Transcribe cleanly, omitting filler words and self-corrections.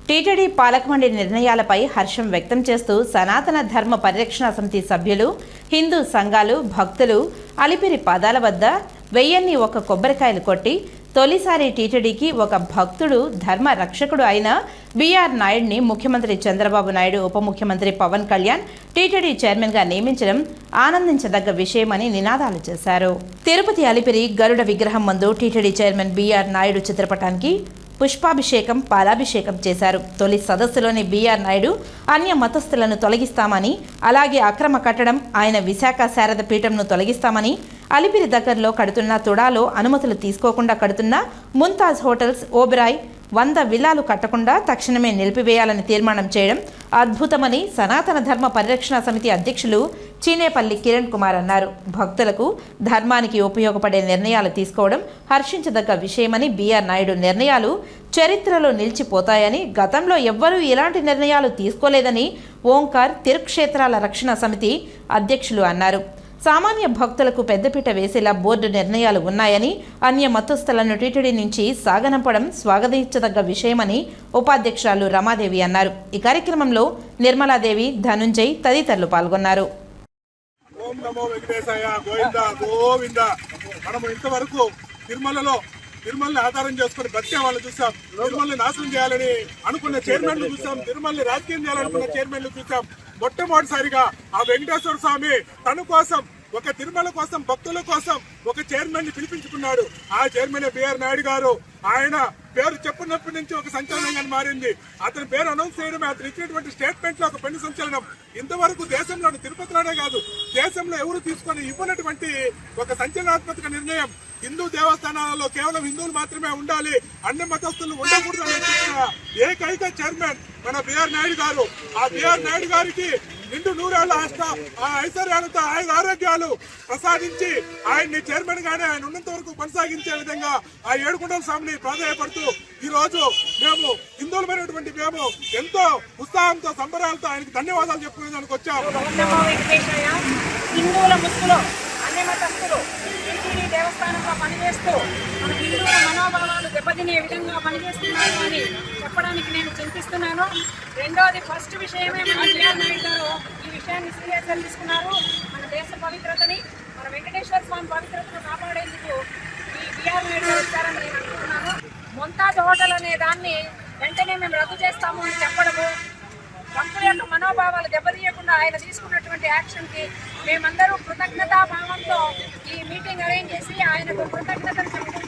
TTD పాలకమండలి నిర్ణయాలపై హర్షం వ్యక్తం చేస్తూ సనాతన ధర్మ పరిరక్షణ సమితి సభ్యులు, హిందూ సంఘాలు, భక్తులు అలిపిరి పాదాల వద్ద 1001 కొబ్బరికాయలు కొట్టి తొలిసారి టీటీడీకి ఒక భక్తుడు, ధర్మ రక్షకుడు అయిన బీఆర్ నాయుడిని ముఖ్యమంత్రి చంద్రబాబు నాయుడు, ఉప ముఖ్యమంత్రి పవన్ కళ్యాణ్ టీటీడీ చైర్మన్గా నియమించడం ఆనందించదగ్గ విషయమని నినాదాలు చేశారు. తిరుపతి అలిపిరి గరుడ విగ్రహం ముందు టీటీడీ చైర్మన్ బీఆర్ నాయుడు చిత్రపటానికి పుష్పాభిషేకం, పాలాభిషేకం చేశారు. తొలి సదస్సులోని బీఆర్ నాయుడు అన్య మతస్థులను తొలగిస్తామని, అలాగే అక్రమ కట్టడం, ఆయన విశాఖ శారద పీఠంను తొలగిస్తామని, అలిపిరి దగ్గరలో కడుతున్న తుడాలో అనుమతులు తీసుకోకుండా కడుతున్న ముంతాజ్ హోటల్స్, ఓబెరాయ్ 100 విల్లాలు కట్టకుండా తక్షణమే నిలిపివేయాలని తీర్మానం చేయడం అద్భుతమని సనాతన ధర్మ పరిరక్షణ సమితి అధ్యక్షులు చీనేపల్లి కిరణ్ కుమార్ అన్నారు. భక్తులకు, ధర్మానికి ఉపయోగపడే నిర్ణయాలు తీసుకోవడం హర్షించదగ్గ విషయమని బీఆర్ నాయుడు నిర్ణయాలు చరిత్రలో నిలిచిపోతాయని, గతంలో ఎవ్వరూ ఇలాంటి నిర్ణయాలు తీసుకోలేదని ఓంకార్ తిరుక్షేత్రాల రక్షణ సమితి అధ్యక్షులు అన్నారు. సామాన్య భక్తులకు పెద్దపీట వేసేలా బోర్డు నిర్ణయాలు ఉన్నాయని, అన్య మతస్థులను టీటీడీ నుంచి సాగనంపడం స్వాగతించదగ్గ విషయమని ఉపాధ్యక్షురాలు రమాదేవి అన్నారు. ఈ కార్యక్రమంలో నిర్మలాదేవి, ధనుంజయ్ తదితరులు పాల్గొన్నారు. ఓం నమో వెంకటేశాయ, గోవింద గోవింద. మనము ఇంతవరకు తిరుమలని ఆధారం చేసుకుని బతికే వాళ్ళు చూసాం. తిరుమలని నాశనం చేయాలని అనుకున్న చైర్మన్లు చూసాం. తిరుమలని రాజకీయం చేయాలనుకున్న చైర్మన్లు చూసాం. మొట్టమొదటిసారిగా ఆ వెంకటేశ్వర స్వామి తన కోసం, ఒక తిరుమల కోసం, భక్తుల కోసం ఒక చైర్మన్ ని పిలిపించుకున్నాడు. ఆ చైర్మన్ బీఆర్ నాయుడు గారు. ఆయన పేరు చెప్పినప్పటి నుంచి ఒక సంచలనంగా మారింది. అతని పేరు అనౌన్స్ చేయడమే, అతను ఇచ్చినటువంటి స్టేట్మెంట్ లో ఒక పెను సంచలనం. ఇంతవరకు దేశంలో, తిరుపతిలోనే కాదు, దేశంలో ఎవరు తీసుకొని ఇవ్వనటువంటి ఒక సంచలనాత్మక నిర్ణయం. హిందూ దేవస్థానాలలో కేవలం హిందువులు మాత్రమే ఉండాలి, అన్ని మతస్థులు ఉండకూడదు అని చెప్పిన ఏకైక చైర్మన్ మన బీఆర్ నాయుడు గారు. ఆ బీఆర్ నాయుడు గారికి నిండు నూరేళ్ల ఐశ్వర్యాలతో ఆయన ఆరోగ్యాలు ప్రసాదించి ఆయన్ని చైర్మన్ గానే ఆయన ఉన్నంత వరకు కొనసాగించే విధంగా ఆ ఏడుకొండల స్వామిని ప్రాధాన్యపడుతూ ఈ రోజు మేము హిందువులమైనటువంటి మేము ఎంతో ఉత్సాహంతో, సంబరాలతో ఆయనకు ధన్యవాదాలు చెప్పుకునేదానికి వచ్చాము. హిందువుల ముసుగులో అన్ని మతస్థులు టీటీడీ దేవస్థానంలో పనిచేస్తూ మన హిందువుల మనోభావాలు దెబ్బతినే విధంగా పనిచేస్తున్నారు అని చెప్పడానికి నేను చింతిస్తున్నాను. రెండోది, ఫస్ట్ విషయమే మన బీఆర్ నాయుడు గారు ఈ విషయాన్ని సీరియస్గా తీసుకున్నారు. మన దేశ పవిత్రతని, మన వెంకటేశ్వర స్వామి పవిత్రతను కాపాడేందుకు ఈ బీఆర్ నాయుడు గారు వచ్చారని నేను అనుకుంటున్నాను. ముంతాజ్ హోటల్ అనే దాన్ని వెంటనే మేము రద్దు చేస్తాము అని చెప్పడము, భక్తుల యొక్క మనోభావాలు దెబ్బతీయకుండా ఆయన తీసుకున్నటువంటి యాక్షన్కి మేమందరూ కృతజ్ఞతాభావంతో ఈ మీటింగ్ అరేంజ్ చేసి ఆయనకు కృతజ్ఞతలు చెప్తున్నాం.